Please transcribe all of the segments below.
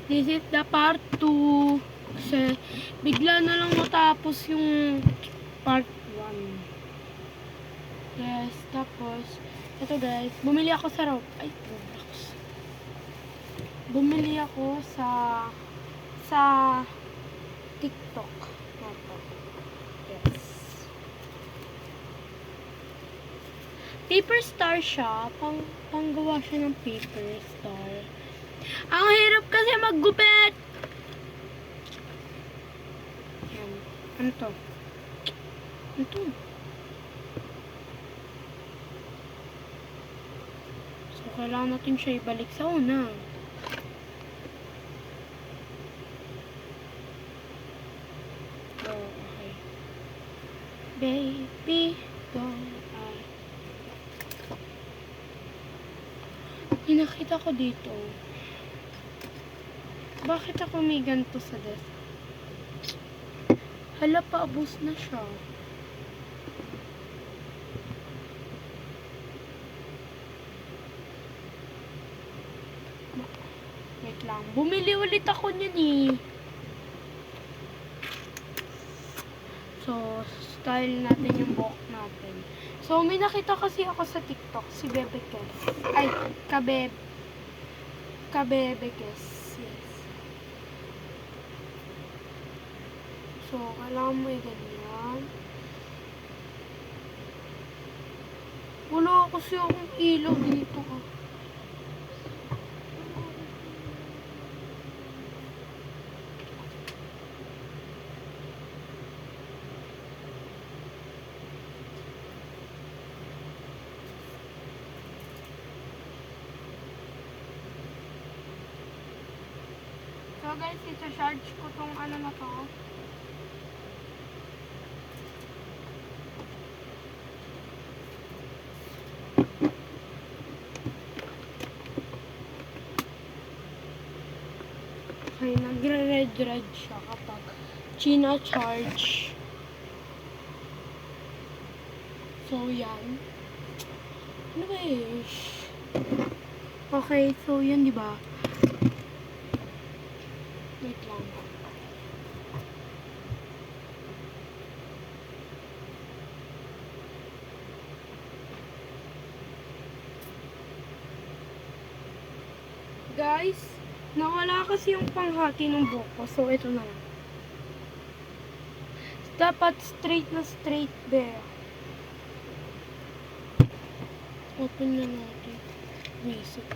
This is the part 2. Kasi bigla na lang matapos yung part 1. Yes, tapos ito guys, bumili ako sa Roblox. Bumili ako sa TikTok. Ito. Yes. Paper star siya. Panggawa siya ng paper star. Ang hirap kasi maggupit! Yan. Ano to? Ano to? So, kailangan natin siya ibalik sa una. Oh, okay. Baby, don't I... May nakita ko dito. Bakit ako may ganito sa desk? Hala, paubos na siya. Wait lang. Bumili ulit ako niyan eh. So, style natin yung buhok natin. So, may nakita kasi ako sa TikTok, si Bebe Kes. Ay, Kabebe Kes. Yes. So, kailangan mo i-ganyan. Wala kasi akong ilaw dito. So guys, i-charge ko tong ano na to. Okay, nagre-red siya kapag china-charge. So, yan. Ano ba eh? Okay, so yan, di ba? Wait lang. Guys, nawala kasi yung panghati ng buhok ko. So, ito na lang. Dapat straight na straight there. Open na natin. Basic.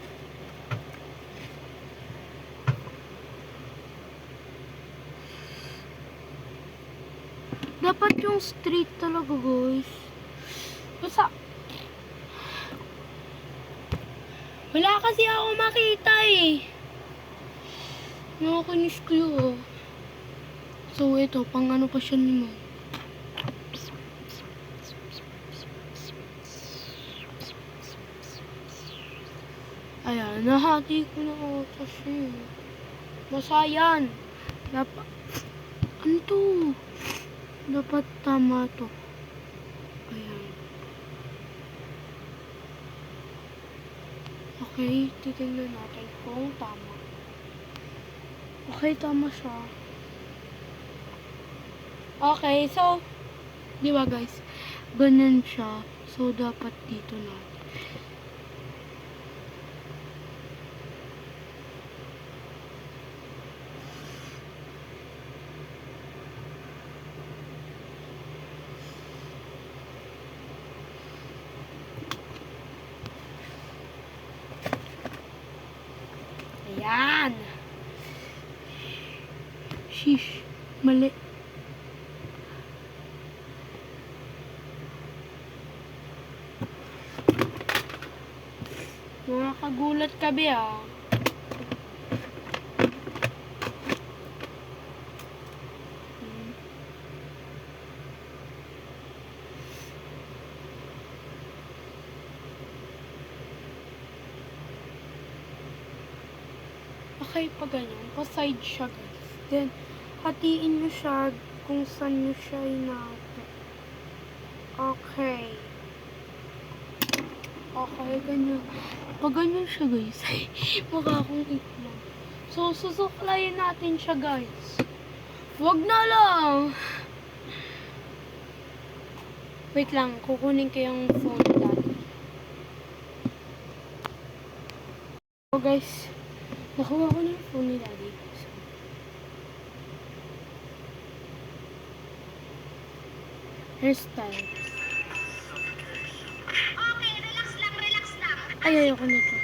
Dapat yung straight talaga, guys. Basta, wala kasi ako makita eh. Nakakinis ko yun. So, ito, pang ano pa siya ni Mom. Ayan, nahati ko na ako kasi. Masayan. Dapat, ano to? Dapat tama to. Ayan. Okay, titignan natin kung tama. Okay, tama siya. Okay, so, di ba guys? Ganyan siya. So, dapat dito natin. Ayan. Shish. Mali. Nakakagulat ka ba ah? Okay, pa ganyan. Pa-side siya, guys. Then, hatiin nyo siya kung saan nyo siya inate. Okay. Okay, ganyan. Pa ganyan siya, guys. Mukha akong itlog. So, susuklayin natin siya, guys. Wag na lang. Wait lang, kukunin ko yung phone ni Daddy. So, guys, nakuha ko na yung phone ni Daddy. So, hairstyle. Okay, relax lang, relax lang. Ay, ayoko nito.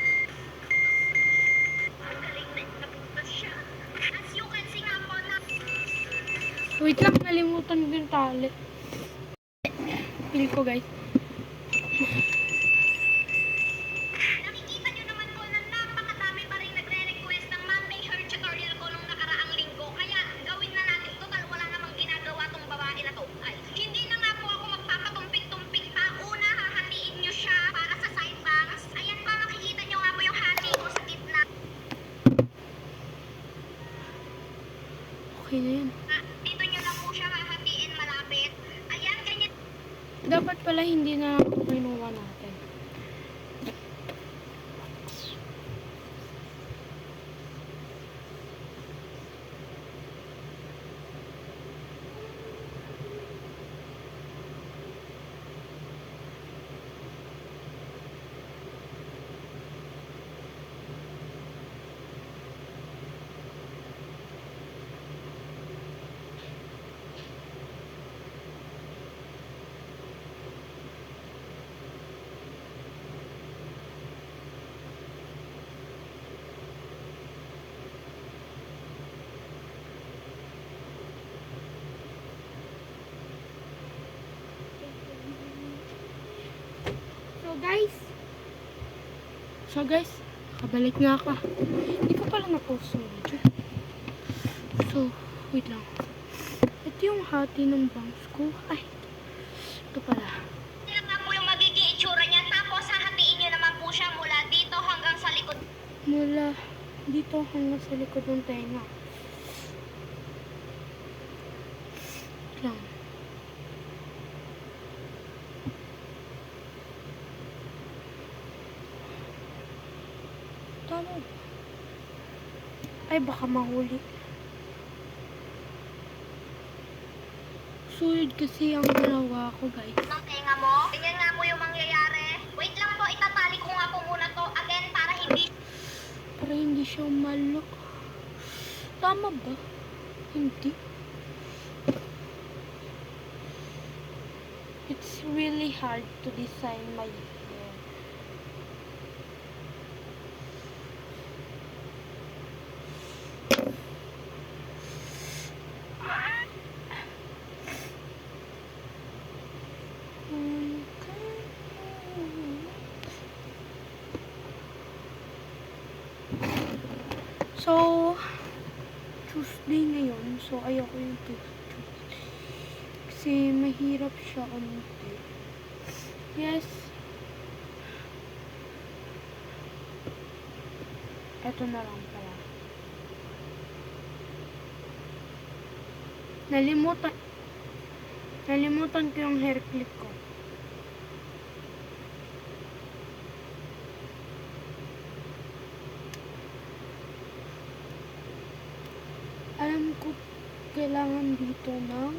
Ang galing na nabutas siya. As you can see nga po na Wait lang, nalimutan ko yung tali. Feel ko, guys. nakikita nyo naman po na napakadami pa rin nagre-request ng Monday hair tutorial ko nung nakaraang linggo. Kaya gawin na natin to dahil wala namang ginagawa tong babae na to. Ay, hindi na nga po ako magpapatumpik-tumpik pa. Una, hahatiin nyo siya para sa side bangs. Ayan pa, makikita nyo nga po yung hati ko sa gitna. Okay na yan. Dito nyo lang po siya hahatiin malapit. Ayan, ganyan. Dapat pala hindi na kinuha natin. So guys, kabalik nga ako. Hindi ko pala na-post yung video. So, wait lang. Ito yung hati ng bangs ko. Ay, ito pala. Yan nga po yung magiging itsura niya. Tapos hahatiin nyo naman po siya mula dito hanggang sa likod. Mula dito hanggang sa likod ng tenga. Wait lang. Tama ba? Ay, baka mahuli. Sulit kasi ang ginawa ko, guys. Ng tenga mo. Ganyan nga po yung mangyayari. Wait lang po, itatali ko nga po muna to again Para hindi siya umalok. Tama ba? Hindi. It's really hard to design my hair. So, Tuesday ngayon. So, ayoko yung Tuesday. Kasi mahirap siya konti. Yes. Ito na lang pala. Nalimutan ko yung hair clip ko. Alam ko, kailangan dito ng...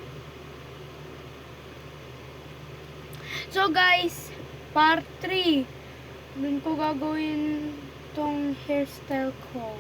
So guys, part 3. Doon ko gagawin tong hairstyle ko.